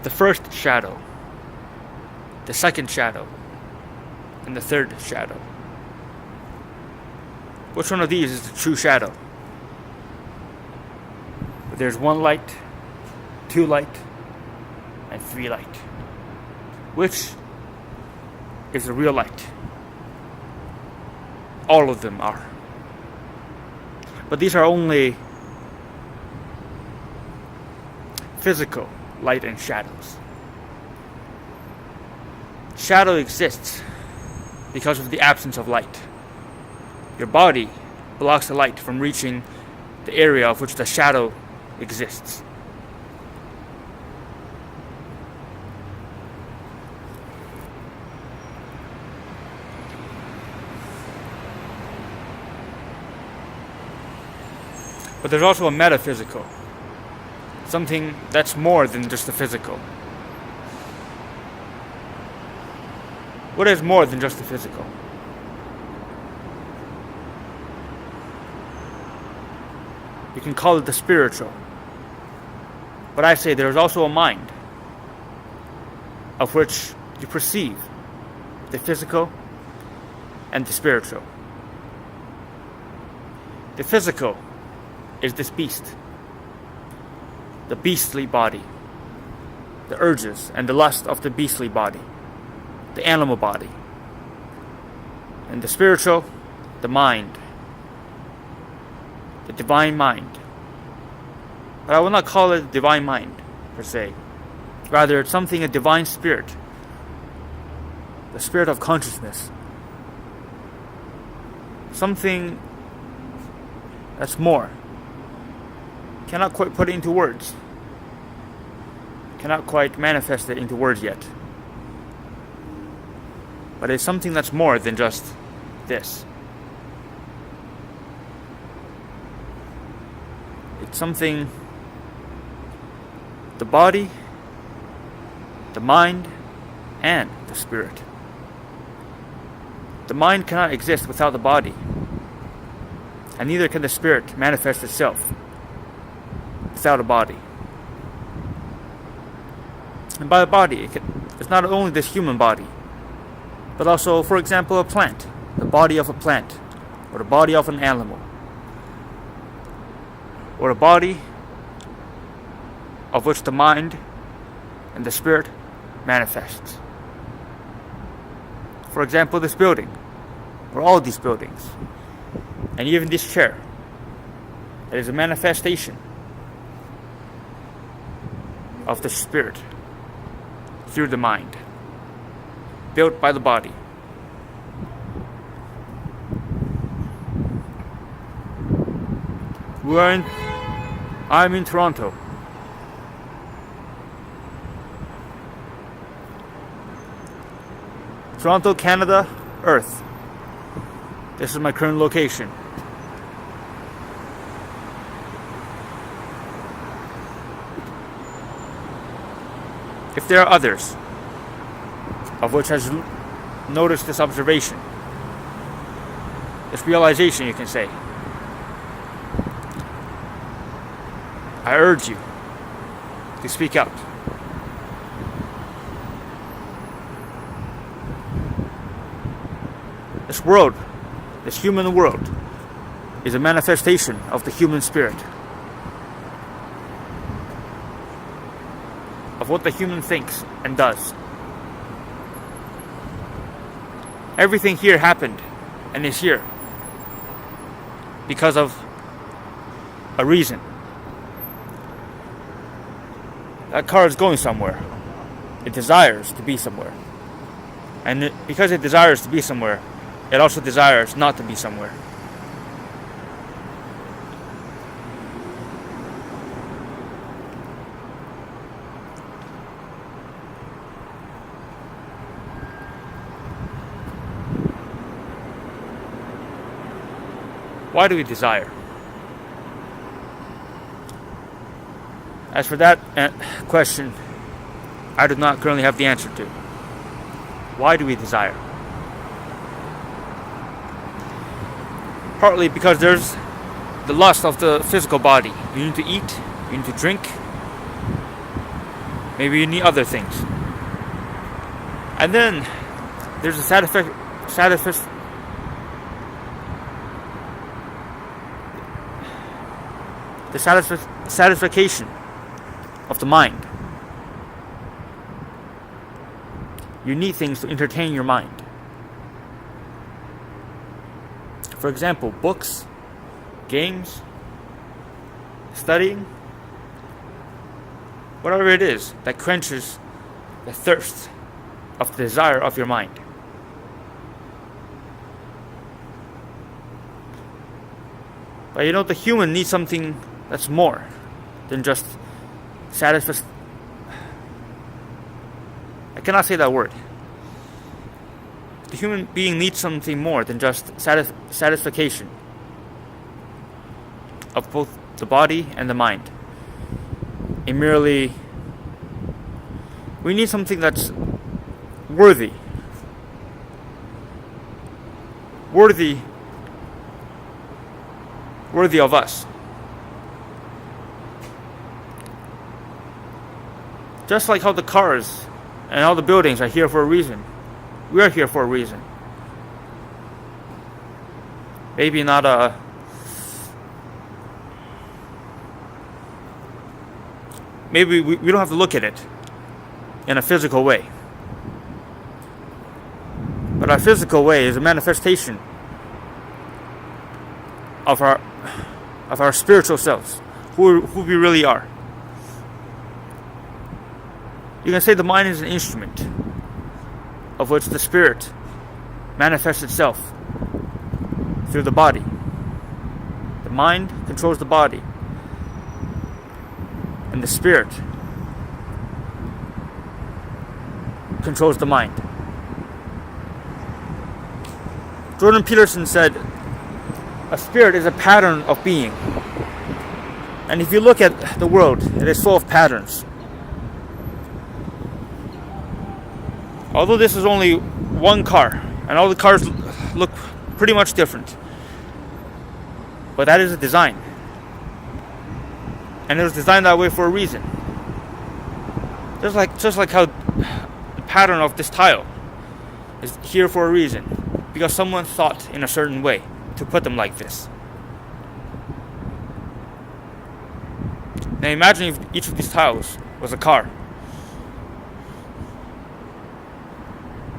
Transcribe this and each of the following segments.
the first shadow, the second shadow, and the third shadow. Which one of these is the true shadow? There's one light, two light, and three light. Which is the real light? All of them are. But these are only physical light and shadows. Shadow exists because of the absence of light. Your body blocks the light from reaching the area of which the shadow exists. But there's also a metaphysical, something that's more than just the physical. What is more than just the physical? You can call it the spiritual. But I say there is also a mind of which you perceive the physical and the spiritual. The physical is this beast, the beastly body, the urges and the lust of the beastly body, the animal body. And the spiritual, the mind, the divine mind. But I will not call it divine mind, per se. Rather, it's something, a divine spirit, the spirit of consciousness. Something that's more. Cannot quite put it into words. Cannot quite manifest it into words yet. But it's something that's more than just this. It's something, the body, the mind, and the spirit. The mind cannot exist without the body, and neither can the spirit manifest itself without a body. And by a body, it's not only this human body, but also, for example, a plant, the body of a plant, or the body of an animal, or a body of which the mind and the spirit manifests. For example, this building, or all these buildings, and even this chair, it is a manifestation of the spirit through the mind, built by the body. I'm in Toronto. Toronto, Canada, Earth. This is my current location. If there are others of which has noticed this observation, this realization, you can say, I urge you to speak out. This world, this human world, is a manifestation of the human spirit, of what the human thinks and does. Everything here happened and is here because of a reason. That car is going somewhere. It desires to be somewhere. And because it desires to be somewhere, it also desires not to be somewhere. Why do we desire? As for that question, I do not currently have the answer to. Why do we desire? Partly because there's the lust of the physical body. You need to eat, you need to drink, Maybe you need other things. And then there's the satisfaction of the mind. You need things to entertain your mind. For example, books, games, studying, whatever it is that quenches the thirst of the desire of your mind. But the human needs something that's more than just satisfaction. I cannot say that word. The human being needs something more than just satisfaction of both the body and the mind. We need something that's worthy of us. Just like how the cars and all the buildings are here for a reason. We are here for a reason. Maybe not maybe we don't have to look at it in a physical way. But our physical way is a manifestation of our spiritual selves, who we really are. You can say the mind is an instrument of which the spirit manifests itself through the body. The mind controls the body, and the spirit controls the mind. Jordan Peterson said, a spirit is a pattern of being. And if you look at the world, it is full of patterns. Although this is only one car, and all the cars look pretty much different, but that is a design. And it was designed that way for a reason. Just like how the pattern of this tile is here for a reason, because someone thought in a certain way to put them like this. Now imagine if each of these tiles was a car.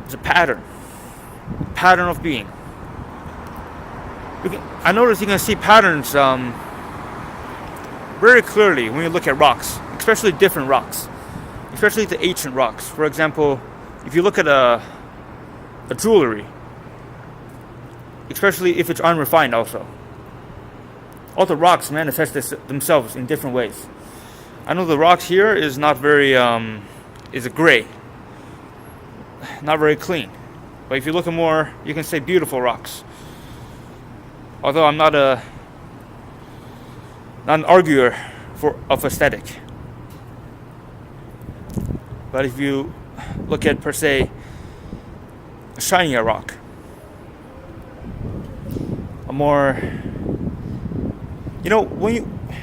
It's a pattern of being. I notice you can see patterns very clearly when you look at rocks, especially different rocks, especially the ancient rocks. For example, if you look at a jewelry, especially if it's unrefined also, all the rocks manifest themselves in different ways. I know the rocks here is not very, is a gray, not very clean. But if you look at more, you can say beautiful rocks. Although I'm not an arguer of aesthetic. But if you look at, per se, a shinier rock, a more,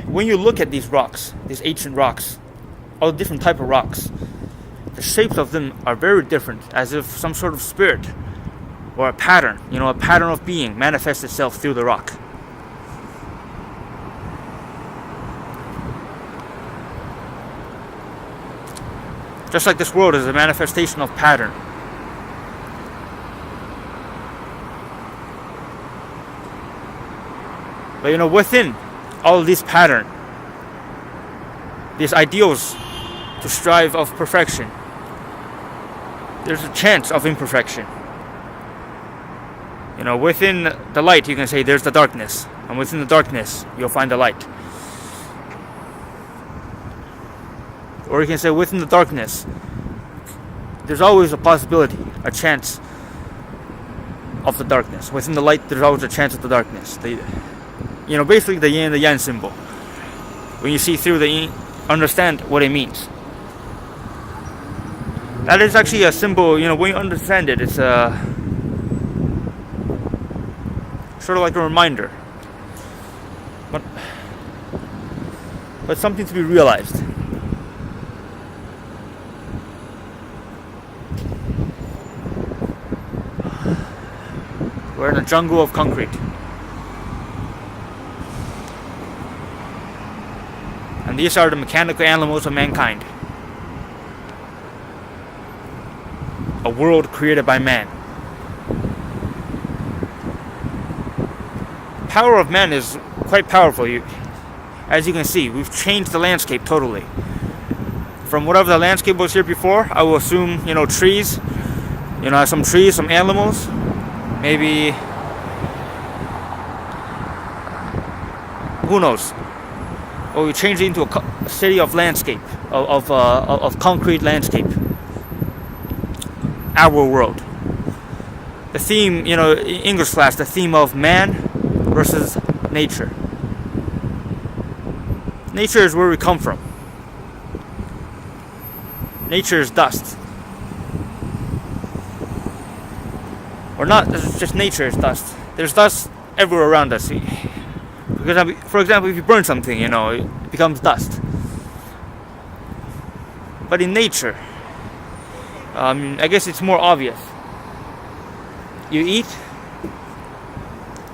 when you look at these rocks, these ancient rocks, all the different type of rocks, the shapes of them are very different, as if some sort of spirit or a pattern, a pattern of being manifests itself through the rock. Just like this world is a manifestation of pattern. But within all of these pattern, these ideals to strive of perfection, there's a chance of imperfection. Within the light, you can say there's the darkness, and within the darkness, you'll find the light. Or you can say within the darkness, there's always a possibility, a chance of the darkness. Within the light, there's always a chance of the darkness. Basically the yin and the yang symbol. When you see through the yin, understand what it means. That is actually a symbol, when you understand it, it's sort of like a reminder. But something to be realized. We're in a jungle of concrete. And these are the mechanical animals of mankind. A world created by man. Power of man is quite powerful. As you can see, we've changed the landscape totally. From whatever the landscape was here before, I will assume, trees. Some trees, some animals. Maybe, who knows? Or we change it into a city of landscape, of concrete landscape. Our world. The theme, English class, the theme of man versus nature. Nature is where we come from. Nature is dust. Or not just nature is dust. There's dust everywhere around us. Because, for example, if you burn something, it becomes dust. But in nature, I guess it's more obvious. You eat,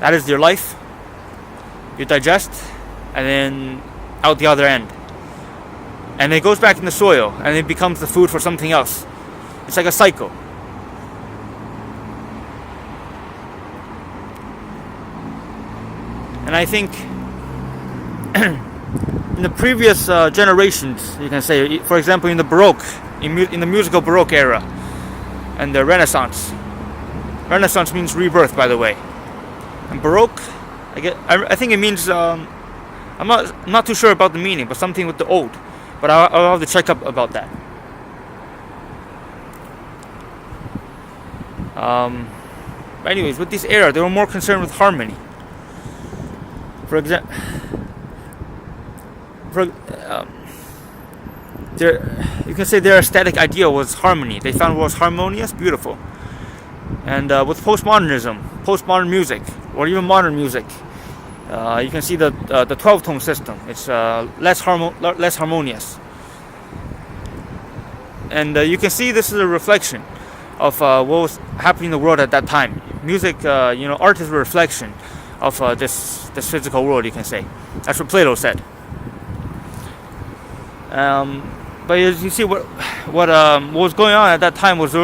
that is your life. You digest, and then out the other end. And it goes back in the soil, and it becomes the food for something else. It's like a cycle. And I think in the previous generations, you can say, for example, in the Baroque, in the musical Baroque era, and the Renaissance. Renaissance means rebirth, by the way. And Baroque, I think it means, I'm not too sure about the meaning, but something with the old. But I'll have to check up about that. But anyways, with this era, they were more concerned with harmony. For example, you can say their aesthetic ideal was harmony. They found what was harmonious, beautiful. And with postmodern music, or even modern music, you can see the 12-tone system. It's less harmonious. And you can see this is a reflection of what was happening in the world at that time. Music, art is a reflection of this physical world, you can say. That's what Plato said. But as you see, what was going on at that time was